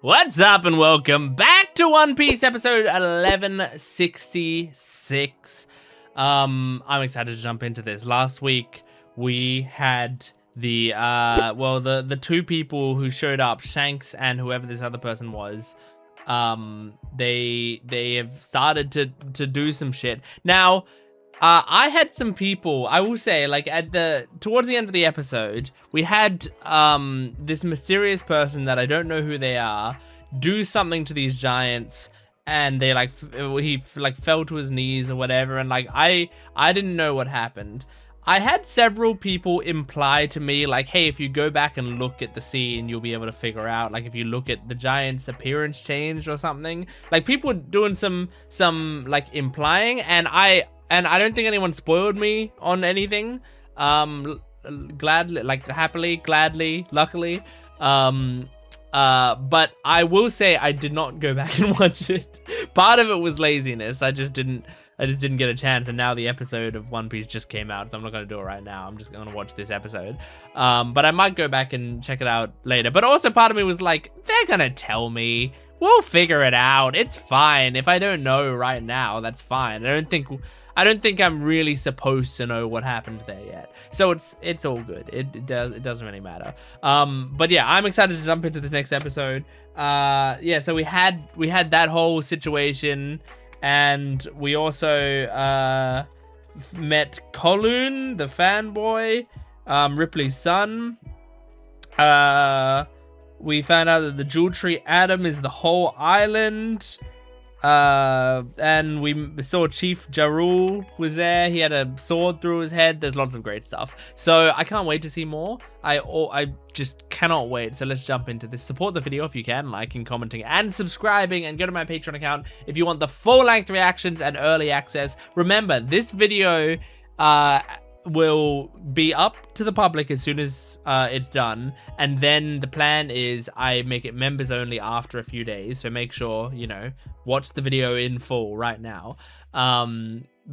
What's up and welcome back to One Piece episode 1166. I'm excited to jump into this. Last week we had the the two people who showed up, Shanks and whoever this other person was. They have started to do some shit. Now, I had some people, I will say, like towards the end of the episode, we had this mysterious person that I don't know who they are do something to these giants, and they he fell to his knees or whatever, and I didn't know what happened. I had several people imply to me like, hey, if you go back and look at the scene, you'll be able to figure out, like, if you look at the giant's appearance changed or something. Like, people were doing some like implying, and I don't think anyone spoiled me on anything. Gladly, happily, gladly, luckily. But I will say I did not go back and watch it. Part of it was laziness. I just didn't get a chance, and now the episode of One Piece just came out, so I'm not gonna do it right now. I'm just gonna watch this episode. But I might go back and check it out later. But also part of me was like, they're gonna tell me. We'll figure it out. It's fine. If I don't know right now, that's fine. I don't think I'm really supposed to know what happened there yet. So it's all good. It doesn't really matter. But yeah, I'm excited to jump into this next episode. Yeah, so we had that whole situation, and we also met Kowloon, the fanboy, Ripley's son. We found out that the Jewel Tree Atom is the whole island. And we saw Chief Jarul was there. He had a sword through his head. There's lots of great stuff. So I can't wait to see more. I just cannot wait. So let's jump into this. Support the video if you can, liking, commenting, and subscribing, and go to my Patreon account if you want the full-length reactions and early access. Remember, this video will be up to the public as soon as it's done, and then the plan is I make it members only after a few days. So make sure, you know, watch the video in full right now,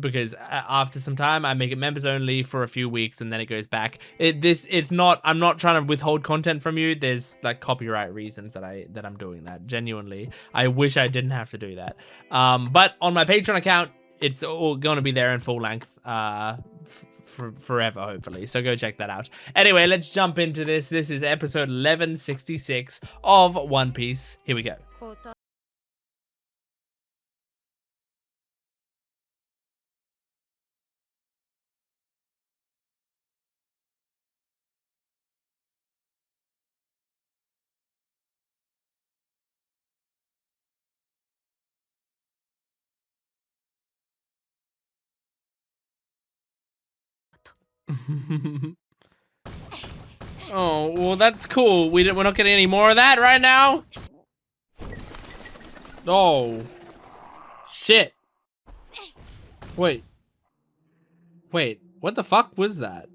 because after some time I make it members only for a few weeks, and then it goes back. I'm not trying to withhold content from you. There's like copyright reasons that I'm doing that. Genuinely, I wish I didn't have to do that. But on my Patreon account, it's all going to be there in full length forever, hopefully. So go check that out. Anyway, let's jump into this. This is episode 1166 of One Piece. Here we go. Oh, well, that's cool. We're not getting any more of that right now. Oh, shit. Wait, what the fuck was that?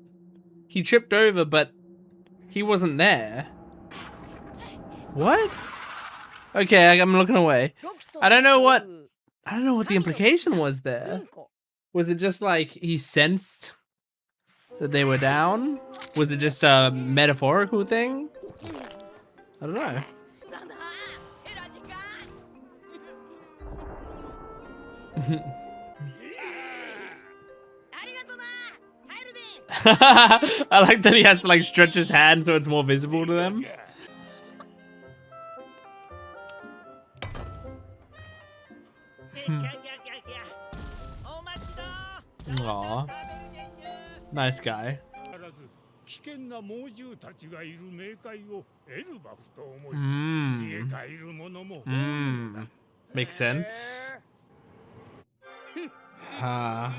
He tripped over, but he wasn't there. What? Okay, I'm looking away. I don't know what the implication was there. Was it just like he sensed that they were down? Was it just a metaphorical thing? I don't know. I like that he has to like stretch his hand so it's more visible to them. Aw. Nice guy. Makes sense. I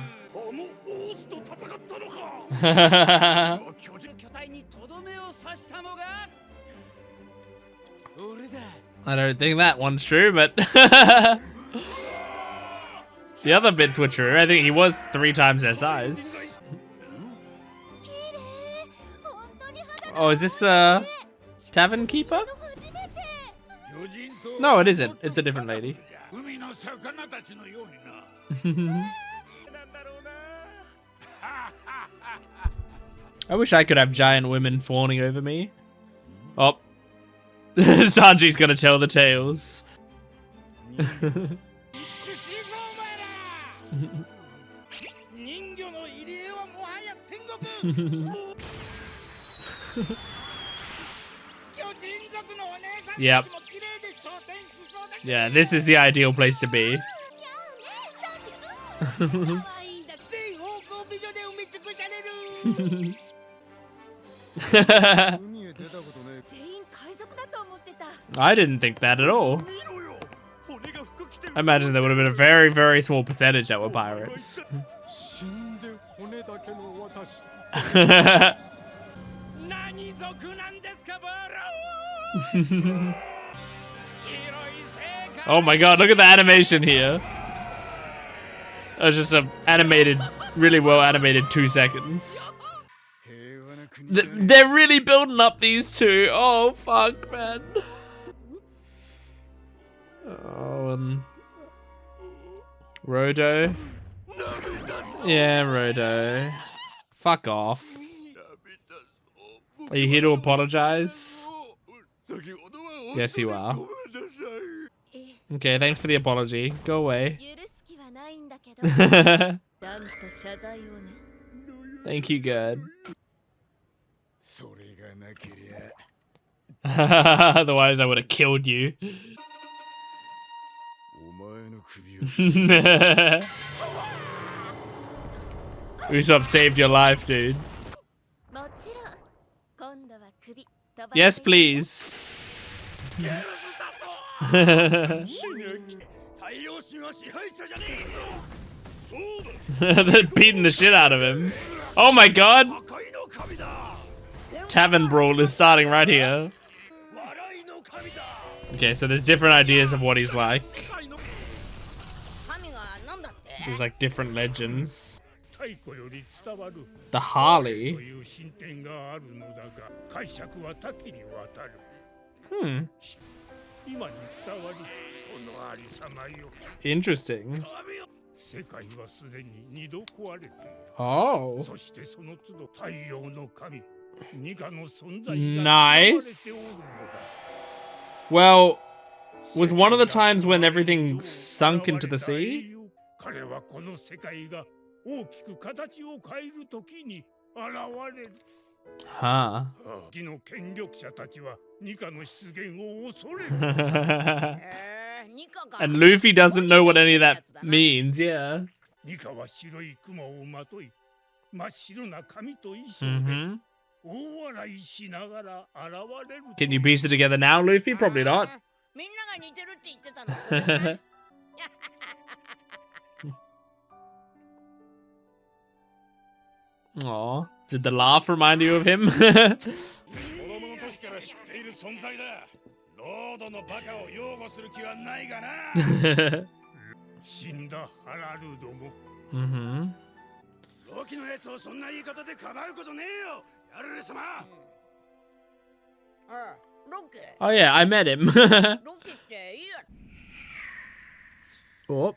don't think that one's true, but the other bits were true. I think he was 3 times their size. Oh, is this the tavern keeper? No, it isn't. It's a different lady. I wish I could have giant women fawning over me. Oh, Sanji's gonna tell the tales. Yep. Yeah, this is the ideal place to be. I didn't think that at all. I imagine there would have been a very, very small percentage that were pirates. Oh my god, look at the animation here. That was just a animated, really well animated 2 seconds. They're really building up these two. Oh fuck, man. Oh, and Rodo. Yeah, Rodo. Fuck off. Are you here to apologize? Yes, you are. Okay, thanks for the apology. Go away. Thank you, good. Otherwise, I would have killed you. Usopp saved your life, dude. Yes, please. They're beating the shit out of him. Oh my god! Tavern brawl is starting right here. Okay, so there's different ideas of what he's like. There's like different legends. The Harley. Interesting. Oh. Nice. Well, was one of the times when everything sunk into the sea? Huh. And Luffy doesn't know what any of that means, yeah. Mm-hmm. Can you piece it together now, Luffy? Probably not. Aw, did the laugh remind you of him? Mm-hmm. Oh yeah, I met him. Oh.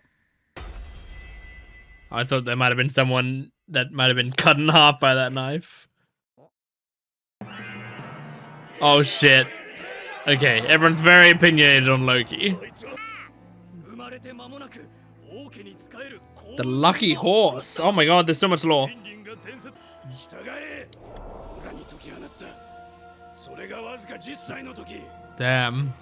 I thought there might have been someone that might have been cut in half by that knife. Oh shit. Okay, everyone's very opinionated on Loki. The lucky horse. Oh my god, there's so much lore. Damn.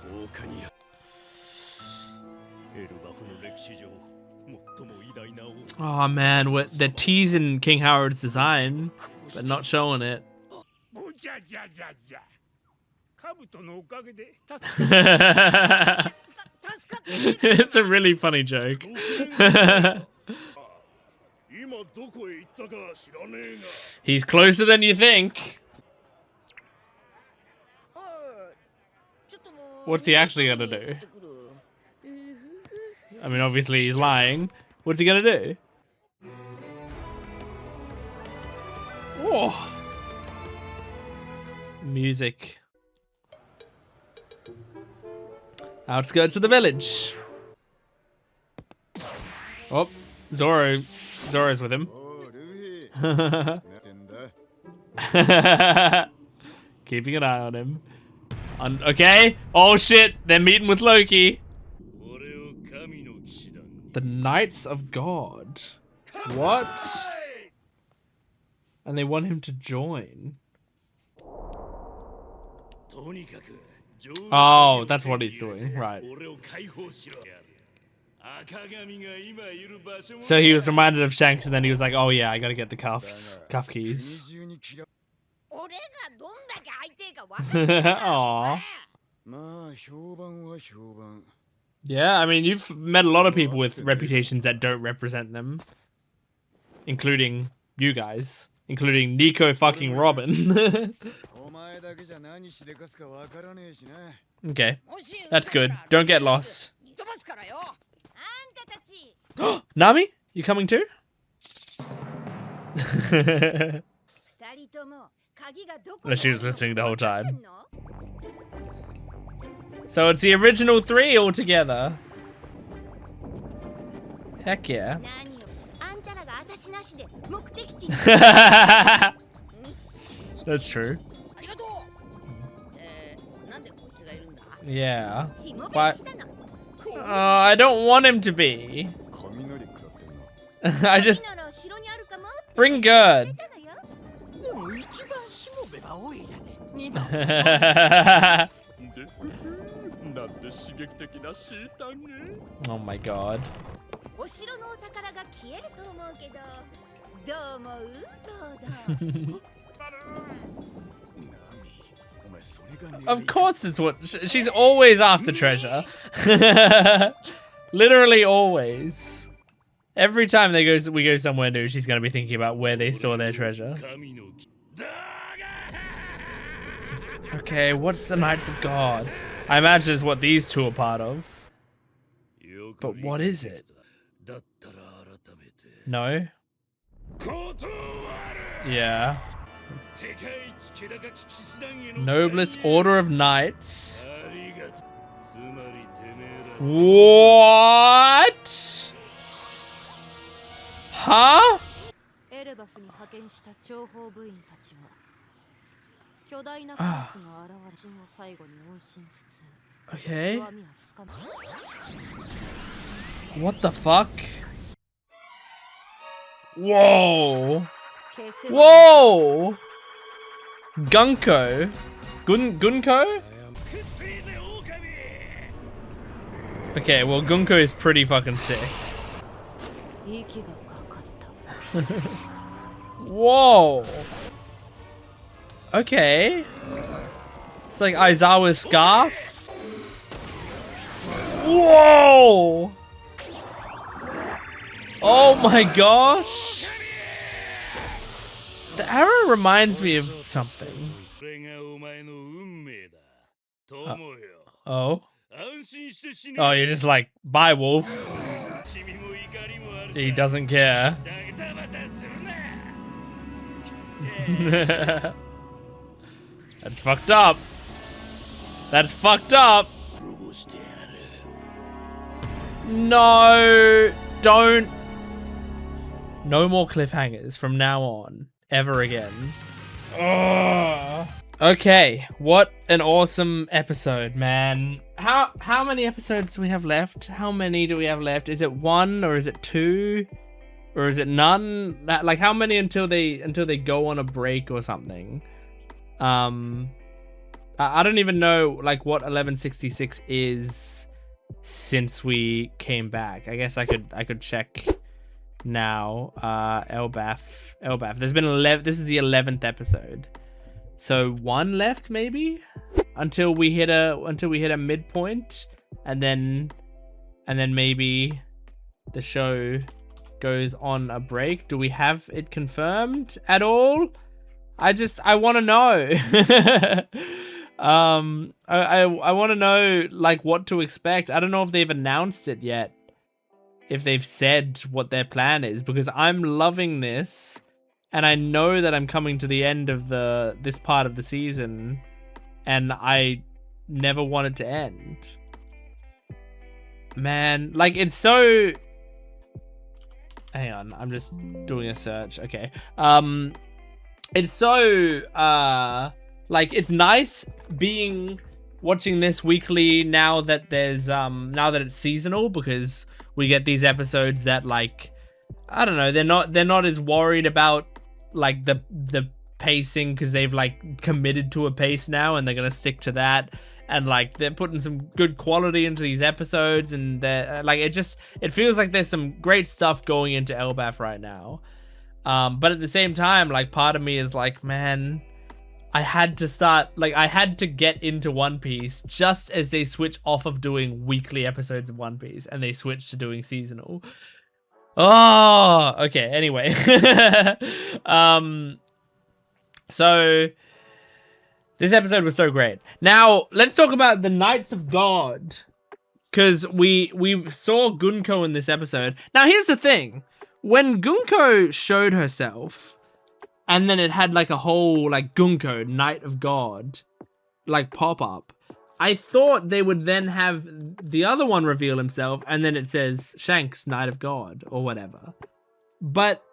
Oh man, they're teasing King Howard's design, but not showing it. It's a really funny joke. He's closer than you think. What's he actually gonna do? I mean, obviously he's lying. What's he gonna do? Oh. Music. Outskirts of the village. Oh, Zoro's with him. Keeping an eye on him. Okay. Oh shit, they're meeting with Loki. The Knights of God. What? And they want him to join. Oh, that's what he's doing, right. So he was reminded of Shanks and then he was like, oh yeah, I gotta get the cuff keys. Aww. Yeah, I mean, you've met a lot of people with reputations that don't represent them. Including you guys. Including Nico fucking Robin. Okay, that's good. Don't get lost. Nami, you coming too? She was listening the whole time. So it's the original 3 altogether. Heck yeah. That's true. Yeah. But I don't want him to be. I just bring good. Oh my god. Of course it's what she's always after treasure. Literally always. Every time we go somewhere new, she's gonna be thinking about where they store their treasure. Okay, what's the Knights of God? I imagine it's what these two are part of. But what is it? No? Yeah. Noblest Order of Knights. What? Huh? Okay. What the fuck? Whoa. Whoa. Gunko. Gunko? Okay, well Gunko is pretty fucking sick. Whoa. Okay. It's like Aizawa's scarf. Whoa. Oh my gosh. The arrow reminds me of something. Oh? Oh, you're just like, bye, wolf. He doesn't care. That's fucked up. That's fucked up. No, don't. No more cliffhangers from now on, ever again. Ugh. Okay, what an awesome episode, man. How many episodes do we have left? How many do we have left? Is it 1 or is it 2? Or is it none? Like how many until they go on a break or something? I don't even know like what 1166 is since we came back. I guess I could check now. Elbaf. There's been 11. This is the 11th episode. So 1 left maybe until we hit a midpoint, and then maybe the show goes on a break. Do we have it confirmed at all? I want to know. I want to know like what to expect. I don't know if they've announced it yet, if they've said what their plan is, because I'm loving this. And I know that I'm coming to the end of this part of the season, and I never want it to end. Man, like it's so. Hang on, I'm just doing a search. Okay, it's so like it's nice being watching this weekly now that there's now that it's seasonal, because we get these episodes that, like, I don't know, they're not as worried about like the pacing, because they've like committed to a pace now and they're gonna stick to that, and like they're putting some good quality into these episodes, and they're like, it feels like there's some great stuff going into Elbaf right now. But at the same time, like, part of me is like, man, I had to get into One Piece just as they switch off of doing weekly episodes of One Piece and they switch to doing seasonal. Oh, okay. Anyway, so this episode was so great. Now let's talk about the Knights of God, because we saw Gunko in this episode. Now here's the thing: when Gunko showed herself, and then it had like a whole like Gunko, Knight of God, like pop up, I thought they would then have the other one reveal himself, and then it says Shanks, Knight of God, or whatever. But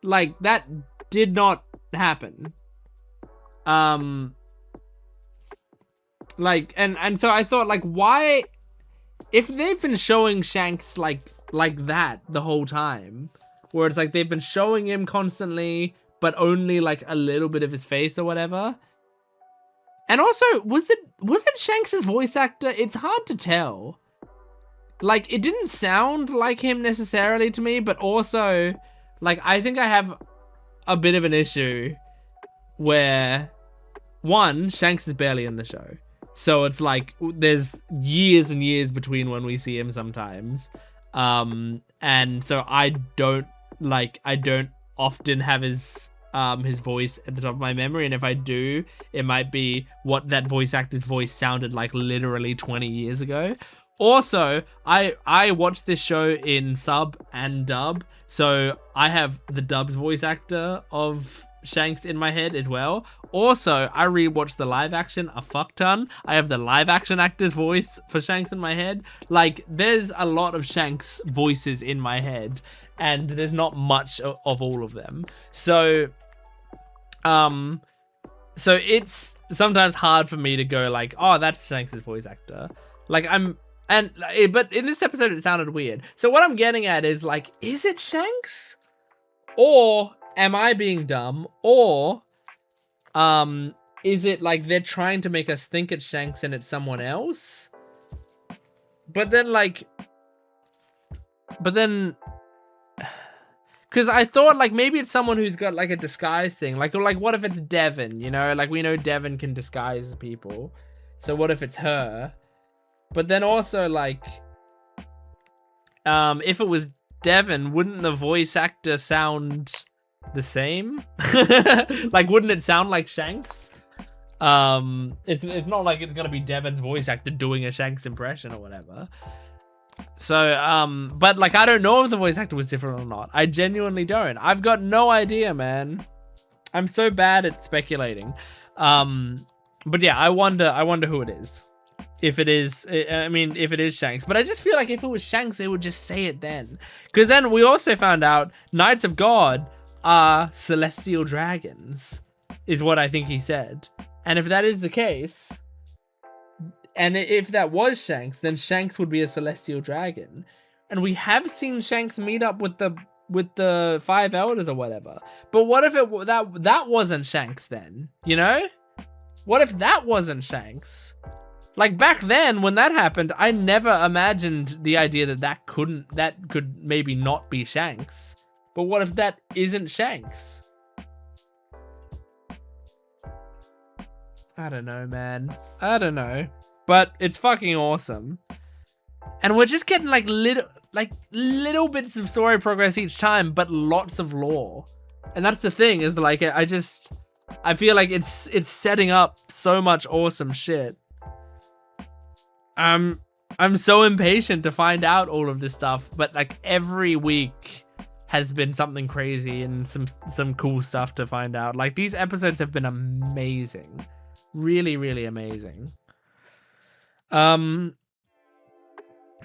like, that did not happen. Like, and so I thought, like, why, if they've been showing Shanks like that the whole time, where it's like they've been showing him constantly, but only like a little bit of his face or whatever. And also, was it Shanks' voice actor? It's hard to tell. Like, it didn't sound like him necessarily to me, but also, like, I think I have a bit of an issue where, one, Shanks is barely in the show. So it's like, there's years and years between when we see him sometimes. And so I don't often have his voice at the top of my memory, and if I do, it might be what that voice actor's voice sounded like literally 20 years ago. Also, I watched this show in sub and dub, so I have the dub's voice actor of Shanks in my head as well. Also, I rewatched the live action a fuck ton. I have the live action actor's voice for Shanks in my head. Like, there's a lot of Shanks voices in my head, and there's not much of all of them. So it's sometimes hard for me to go like, oh, that's Shanks' voice actor. Like, but in this episode it sounded weird. So what I'm getting at is, like, is it Shanks? Or am I being dumb? Or is it like they're trying to make us think it's Shanks and it's someone else? But then because I thought, like, maybe it's someone who's got, like, a disguise thing. Like, what if it's Devon, you know? Like, we know Devon can disguise people. So what if it's her? But then also, like, if it was Devon, wouldn't the voice actor sound the same? Like, wouldn't it sound like Shanks? It's not like it's going to be Devon's voice actor doing a Shanks impression or whatever. So, but like, I don't know if the voice actor was different or not. I genuinely don't. I've got no idea, man. I'm so bad at speculating. But yeah, I wonder who it is. If it is, I mean, if it is Shanks. But I just feel like if it was Shanks, they would just say it then. Because then we also found out Knights of God are celestial dragons, is what I think he said. And if that is the case, and if that was Shanks, then Shanks would be a celestial dragon. And we have seen Shanks meet up with the five elders or whatever. But what if that wasn't Shanks then? You know? What if that wasn't Shanks? Like, back then when that happened, I never imagined the idea that could maybe not be Shanks. But what if that isn't Shanks? I don't know, man. I don't know. But it's fucking awesome. And we're just getting like little bits of story progress each time, but lots of lore. And that's the thing, is like, I feel like it's setting up so much awesome shit. I'm so impatient to find out all of this stuff, but like every week has been something crazy and some cool stuff to find out. Like, these episodes have been amazing. Really, really amazing.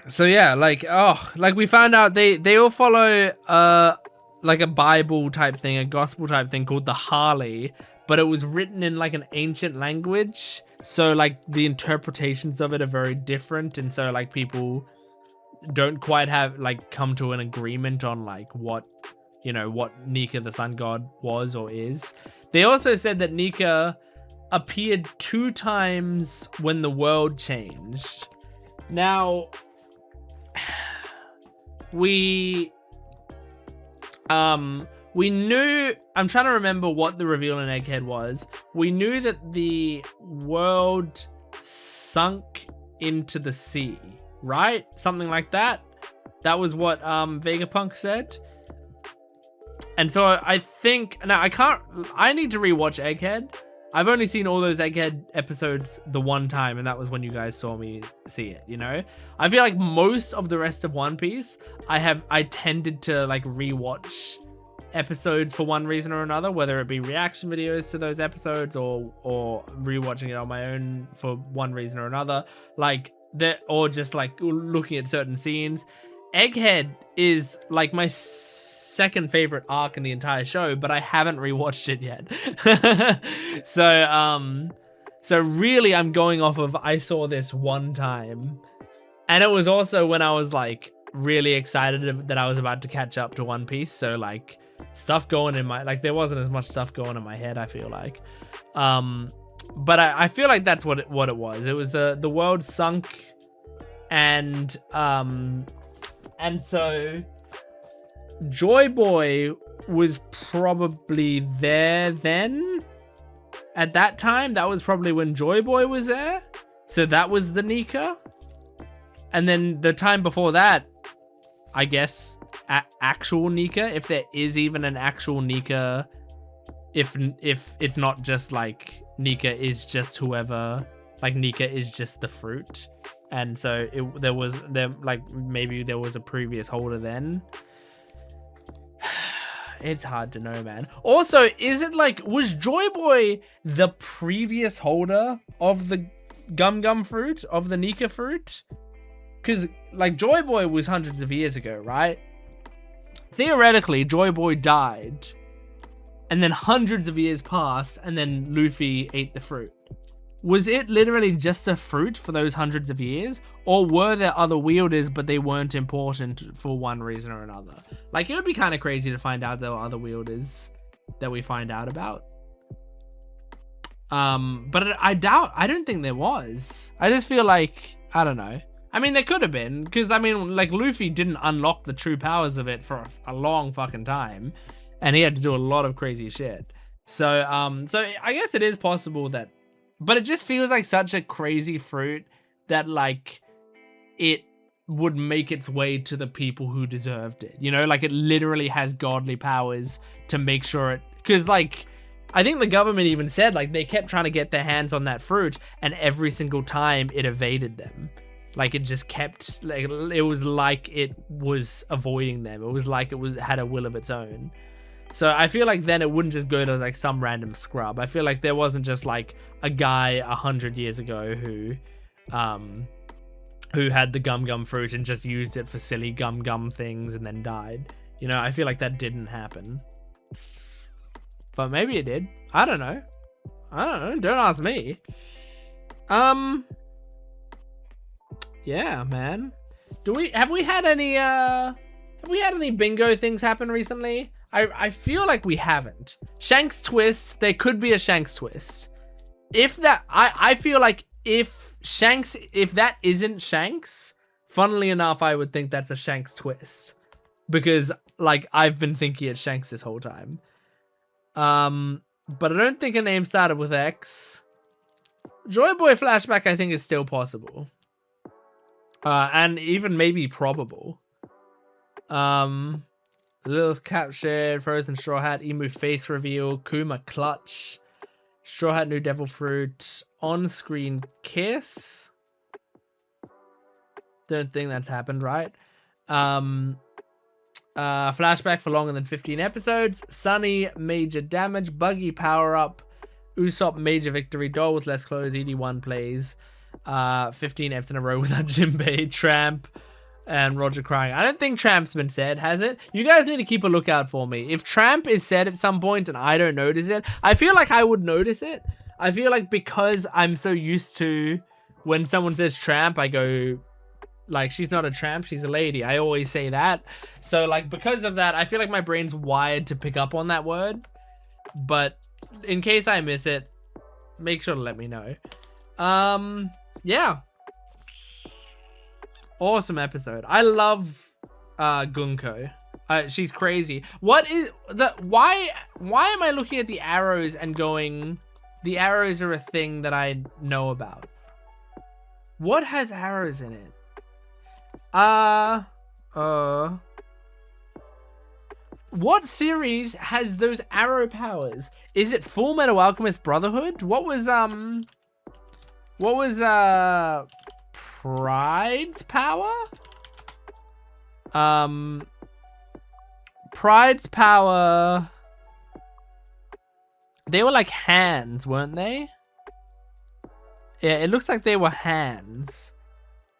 So yeah, like we found out they all follow like a Bible type thing, a gospel type thing called the Harley, but it was written in like an ancient language. So like the interpretations of it are very different. And so like people don't quite have like come to an agreement on like what, you know, what Nika the sun god was or is. They also said that Nika appeared 2 times when the world changed. Now, we knew, I'm trying to remember what the reveal in Egghead was. We knew that the world sunk into the sea, right? Something like that. That was what Vegapunk said. And so I think, now I need to rewatch Egghead. I've only seen all those Egghead episodes the one time, and that was when you guys saw me see it, you know? I feel like most of the rest of One Piece, I tended to like rewatch episodes for one reason or another, whether it be reaction videos to those episodes or rewatching it on my own for one reason or another, like that, or just like looking at certain scenes. Egghead is like my second favorite arc in the entire show, but I haven't rewatched it yet. So really I'm going off of I saw this one time, and it was also when I was like really excited that I was about to catch up to One Piece. So like stuff going in my, like there wasn't as much stuff going in my head, I feel like. But I feel like that's what it was. It was the world sunk, and so Joy Boy was probably there then. At that time, that was probably when Joy Boy was there. So that was the Nika. And then the time before that, I guess, actual Nika, if there is even an actual Nika, if it's not just like Nika is just whoever, like Nika is just the fruit. And so maybe there was a previous holder then. It's hard to know, man. Also, is it like, was Joy Boy the previous holder of the Gum fruit, of the Nika fruit? Because like Joy Boy was hundreds of years ago, right? Theoretically, Joy Boy died, and then hundreds of years passed, and then Luffy ate the fruit. Was it literally just a fruit for those hundreds of years? Or were there other wielders, but they weren't important for one reason or another? Like, it would be kind of crazy to find out there were other wielders that we find out about. But I don't think there was. I just feel like, I don't know. I mean, there could have been, because, I mean, like, Luffy didn't unlock the true powers of it for a long fucking time, and he had to do a lot of crazy shit. So I guess it is possible that, but it just feels like such a crazy fruit that, like, it would make its way to the people who deserved it. You know, like, it literally has godly powers to make sure it, because, like, I think the government even said, like, they kept trying to get their hands on that fruit, and every single time it evaded them. Like, it just kept, like, it was like it was avoiding them. It was like it had a will of its own. So I feel like then it wouldn't just go to like some random scrub. I feel like there wasn't just like a guy 100 years ago who had the gum fruit and just used it for silly gum things and then died. You know, I feel like that didn't happen. But maybe it did. I don't know. Don't ask me. Yeah, man. Have we had any bingo things happen recently? I feel like we haven't. Shanks twist, there could be a Shanks twist. I feel like if that isn't Shanks, funnily enough, I would think that's a Shanks twist. Because, like, I've been thinking it's Shanks this whole time. But I don't think a name started with X. Joy Boy flashback, I think, is still possible. And even maybe probable. Lilith captured, Frozen Straw Hat, Emu face reveal, Kuma clutch, Straw Hat new devil fruit, on-screen kiss. Don't think that's happened, right? Flashback for longer than 15 episodes, Sunny major damage, Buggy power up, Usopp major victory, Doll with less clothes, ED1 plays, 15 eps in a row without Jinbei, Tramp, And Roger crying. I don't think Tramp's been said, has it? You guys need to keep a lookout for me. If Tramp is said at some point and I don't notice it, I feel like I would notice it. I feel like because I'm so used to when someone says tramp, I go, like, she's not a tramp, she's a lady. I always say that. So, like, because of that, I feel like my brain's wired to pick up on that word. But in case I miss it, make sure to let me know. Yeah. Awesome episode. I love Gunko. She's crazy. What is the why am I looking at the arrows and going, the arrows are a thing that I know about? What has arrows in it? What series has those arrow powers? Is it Full Metal Alchemist Brotherhood? What was Pride's power? Pride's power, they were like hands, weren't they? Yeah, it looks like they were hands.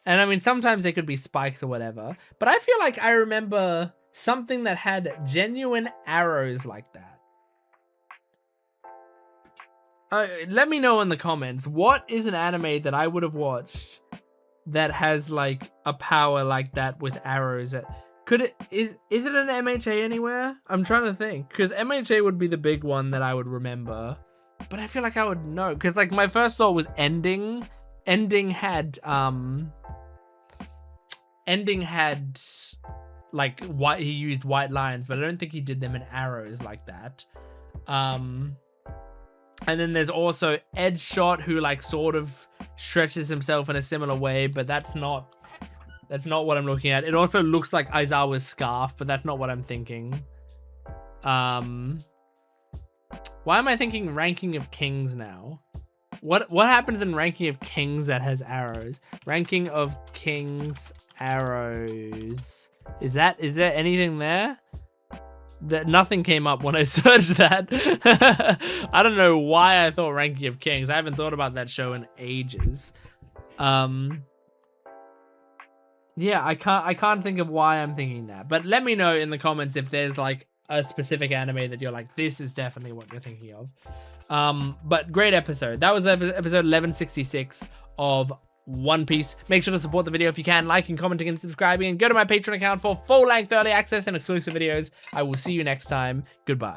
And I mean, sometimes they could be spikes or whatever, but I feel like I remember something that had genuine arrows like that. Let me know in the comments, what is an anime that I would have watched that has like a power like that with arrows? Could it, is it an MHA anywhere? I'm trying to think, because MHA would be the big one that I would remember, but I feel like I would know, because like my first thought was Ending. Ending had like white, he used white lines, but I don't think he did them in arrows like that. And then there's also Edge Shot, who like sort of stretches himself in a similar way, but that's not what I'm looking at. It also looks like Aizawa's scarf, but that's not what I'm thinking. Why am I thinking Ranking of Kings now? What happens in Ranking of Kings that has arrows? Ranking of Kings arrows. Is there anything there? That nothing came up when I searched that. I don't know why I thought Ranking of Kings. I haven't thought about that show in ages. Yeah, I can't think of why I'm thinking that. But let me know in the comments if there's like a specific anime that you're like, this is definitely what you're thinking of. But great episode. That was episode 1166 of One Piece. Make sure to support the video if you can, liking, commenting, and subscribing, and go to my Patreon account for full-length early access and exclusive videos. I will see you next time. Goodbye.